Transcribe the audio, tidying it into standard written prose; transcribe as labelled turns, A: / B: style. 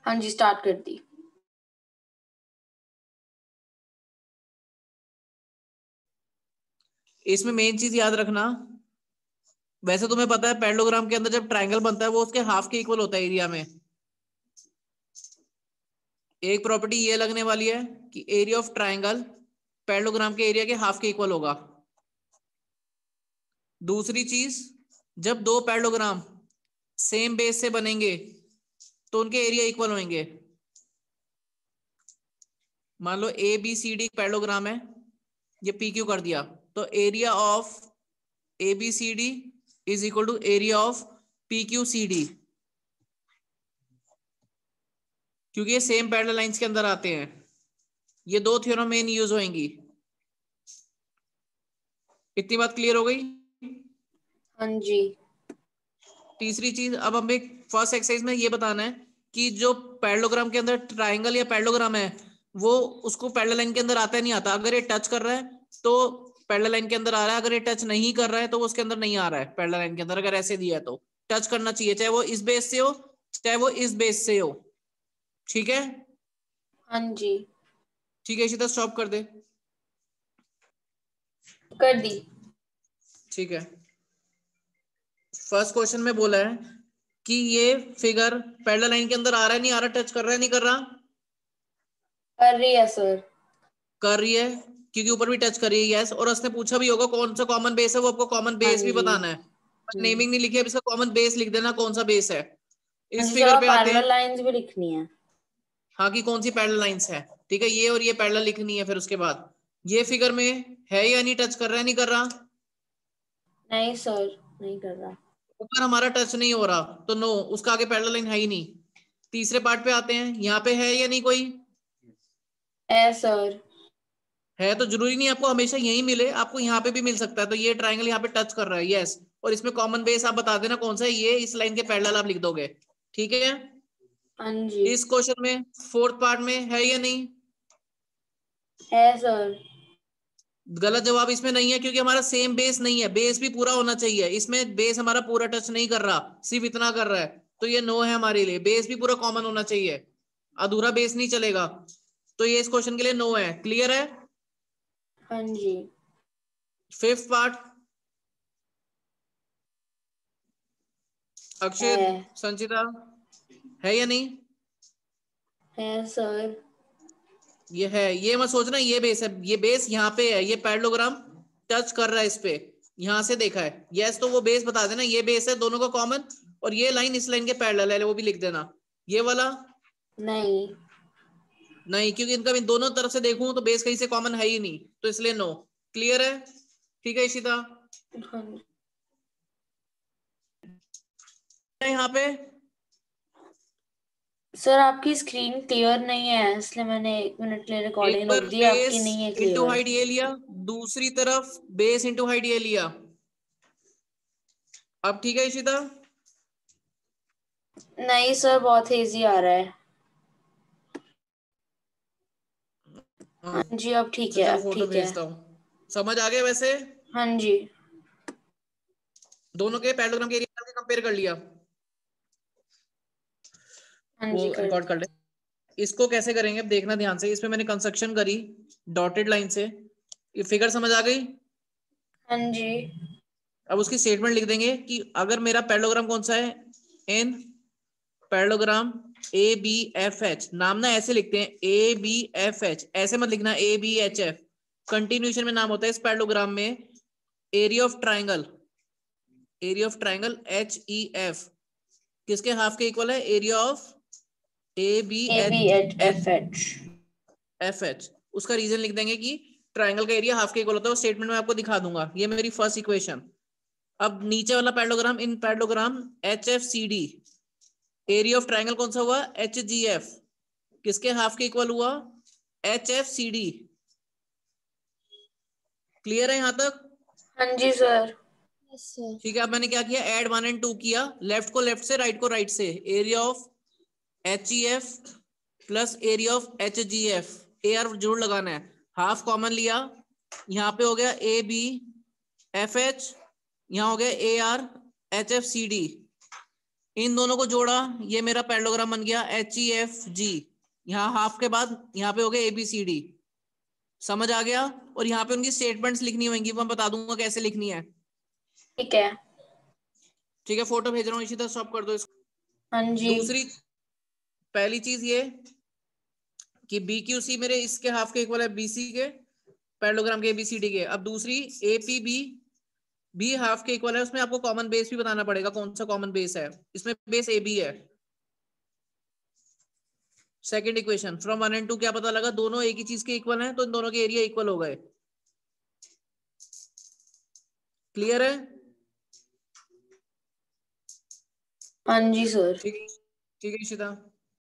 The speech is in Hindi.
A: हाँ जी, स्टार्ट कर दी।
B: इसमें मेन चीज याद रखना, वैसे तुम्हें पता है पैरेललोग्राम के अंदर जब ट्रायंगल बनता है वो उसके हाफ के इक्वल होता है एरिया में। एक प्रॉपर्टी ये लगने वाली है कि एरिया ऑफ ट्रायंगल पैरेललोग्राम के एरिया के हाफ के इक्वल होगा। दूसरी चीज, जब दो पैरेललोग्राम सेम बेस से बनेंगे तो उनके एरिया इक्वल होंगे। मान लो A B C D parallelogram है, ये पी क्यू कर दिया, तो area of A B C D is equal to area of P Q C D, क्योंकि ये सेम पैरेलल लाइंस के अंदर आते हैं। ये दो थ्योरम मेन यूज होंगी। इतनी बात क्लियर हो गई?
A: हाँ जी।
B: तीसरी चीज, अब हमें फर्स्ट एक्सरसाइज में ये बताना है कि जो पैरेललोग्राम के अंदर ट्राइंगल या पैरेललोग्राम है वो उसको पैरेलल लाइन के अंदर आता है नहीं आता। अगर ये टच कर रहा है तो पैरेलल लाइन के अंदर आ रहा है, अगर ये टच नहीं कर रहा है तो वो उसके अंदर नहीं आ रहा है पैरेलल लाइन के अंदर। अगर ऐसे दिया है तो टच करना चाहिए, चाहे वो इस बेस से हो चाहे वो इस बेस से हो। ठीक है?
A: हाँ जी,
B: ठीक है, इसी तरह स्टॉप कर दे।
A: कर दी।
B: ठीक है, फर्स्ट क्वेश्चन में बोला है कि ये फिगर पैरेलल लाइन के अंदर आ रहा है नहीं आ रहा, टच कर रहा है नहीं कर रहा?
A: कर रही है सर।
B: कर रही है, क्योंकि ऊपर भी टच कर रही है। यस, और उसने पूछा भी होगा कौन सा कॉमन बेस है, वो आपको कॉमन
A: हाँ
B: बेस भी
A: जी।
B: बताना है। नेमिंग नहीं लिखी है, अब इसका कॉमन बेस लिख देना कौन सा बेस है।
A: हाँ
B: इस
A: जी सर,
B: फिगर
A: और
B: पे आते हैं।
A: पैरेलल लाइंस भी लिखनी है।
B: हाँ, कि कौन सी पैरेलल लाइंस है। ठीक है, ये और ये पैरेलल लिखनी है। फिर उसके बाद ये फिगर में है या नहीं, टच कर रहा है नहीं कर रहा?
A: नहीं सर, नहीं कर रहा।
B: ऊपर हमारा टच नहीं हो रहा तो नो, उसका आगे पैरेलल लाइन है ही नहीं। तीसरे पार्ट पे आते हैं, यहाँ पे है या नहीं कोई?
A: है सर।
B: है तो जरूरी नहीं आपको हमेशा यही मिले, आपको यहाँ पे भी मिल सकता है। तो ये ट्राइंगल यहाँ पे टच कर रहा है, यस, और इसमें कॉमन बेस आप बता देना कौन सा है। ये इस लाइन के पैरेलल आप लिख दोगे। ठीक है?
A: हाँ जी।
B: इस क्वेश्चन में फोर्थ पार्ट में है या नहीं?
A: है सर।
B: गलत जवाब इसमें नहीं है, क्योंकि हमारा सेम बेस नहीं है। बेस भी पूरा होना चाहिए, इसमें बेस हमारा पूरा टच नहीं कर रहा, सिर्फ इतना कर रहा है, तो ये नो है हमारे लिए। बेस भी पूरा कॉमन होना चाहिए, अधूरा बेस नहीं चलेगा। तो ये इस क्वेश्चन के लिए नो है। क्लियर है?
A: हाँ जी।
B: फिफ्थ पार्ट, अक्षय,
A: है।
B: संचिता, है या नहीं?
A: है सर।
B: ये है, ये मत सोचना ये बेस है। ये बेस यहाँ पे है, ये पैरेललोग्राम टच कर रहा है इस पे, यहां से देखा है। यस, तो वो बेस बता देना, ये बेस है दोनों का कॉमन, और ये लाइन इस लाइन के पैरेलल है, वो भी लिख देना। ये वाला
A: नहीं।
B: नहीं, क्योंकि इनका भी दोनों तरफ से देखूं तो बेस कहीं से कॉमन है ही नहीं, तो इसलिए नो। क्लियर है? ठीक है इशिता?
A: हाँ जी।
B: यहाँ पे
A: सर आपकी स्क्रीन क्लियर नहीं है, इसलिए मैंने 1 मिनट के लिए
B: एक
A: रिकॉर्डिंग रोक
B: बार
A: दी।
B: बेस
A: आपकी नहीं है
B: इंटू
A: क्लियर।
B: हाइट ये लिया, दूसरी तरफ बेस इंटू हाइट ये लिया। अब ठीक है इशिता?
A: नहीं सर, बहुत हेजी आ रहा है। हाँ जी, अब ठीक
B: अच्छा
A: है,
B: चलो,
A: अब
B: फोटो
A: ठीक है।
B: भेजता हूँ। समझ आ गया वैसे?
A: हाँ जी।
B: दोनों के पैरेललोग्राम के एरिया कंपेयर कर लिया,
A: हाँ
B: वो
A: जी, कर
B: रिकॉर्ड कर ले। इसको कैसे करेंगे अब देखना ध्यान से। इसमें मैंने कंस्ट्रक्शन करी डॉटेड लाइन से, ये फिगर समझ आ गई?
A: हाँ जी।
B: अब उसकी स्टेटमेंट लिख देंगे कि अगर मेरा पैरेललोग्राम कौन सा है, an parallelogram A B F H, नाम ना ऐसे लिखते हैं ए बी एफ एच, ऐसे मत लिखना A B H F, continuation में नाम होता है इस पैरेललोग्राम में। Area of triangle, area of triangle H E F किसके हाफ के इक्वल है? Area of A B
A: A B
B: H
A: at F H.
B: F H. उसका रीजन लिख देंगे कि ट्राइंगल का एरिया हाफ के इक्वल होता है, स्टेटमेंट में आपको दिखा दूंगा। ये मेरी फर्स्ट इक्वेशन। अब नीचे वाला parallelogram, in parallelogram H F C D, area of triangle कौन सा हुआ? एच जी एफ, किसके हाफ के इक्वल हुआ? H F C D. Clear है यहां तक?
A: हाँ जी सर।
B: ठीक है, अब मैंने क्या किया, ऐड 1 और 2 किया, लेफ्ट को लेफ्ट से, राइट को राइट से। Area of H E F plus area of H G F, A R जरूर लगाना है, हाफ कॉमन लिया। यहाँ पे हो गया ए बी एफ एच, यहाँ हो गया A R H F C D. इन दोनों को जोड़ा, ये मेरा पैरेललोग्राम बन गया HEFG। यहाँ हाफ के बाद यहाँ पे हो गया ABCD। समझ आ गया? और यहाँ पे उनकी स्टेटमेंट्स लिखनी होंगी, मैं बता दूंगा कैसे लिखनी है।
A: ठीक है।
B: ठीक है, फोटो भेज रहा हूँ, इसी तरह स्टॉप कर दो इसको।
A: हाँ जी।
B: दूसरी पहली चीज ये कि BQC मेरे इसके हाफ के इक्वल है BC के, पैरेललोग्राम के ABCD के। अब दूसरी APB भी हाफ के इक्वल है, उसमें आपको कॉमन बेस भी बताना पड़ेगा कौन सा कॉमन बेस है। इसमें बेस AB है। सेकंड इक्वेशन फ्रॉम 1 and 2 क्या पता लगा, दोनों एक ही चीज के इक्वल हैं, तो इन दोनों के एरिया इक्वल हो गए। क्लियर है?
A: हाँ जी सर।
B: ठीक, ठीक है इशिता।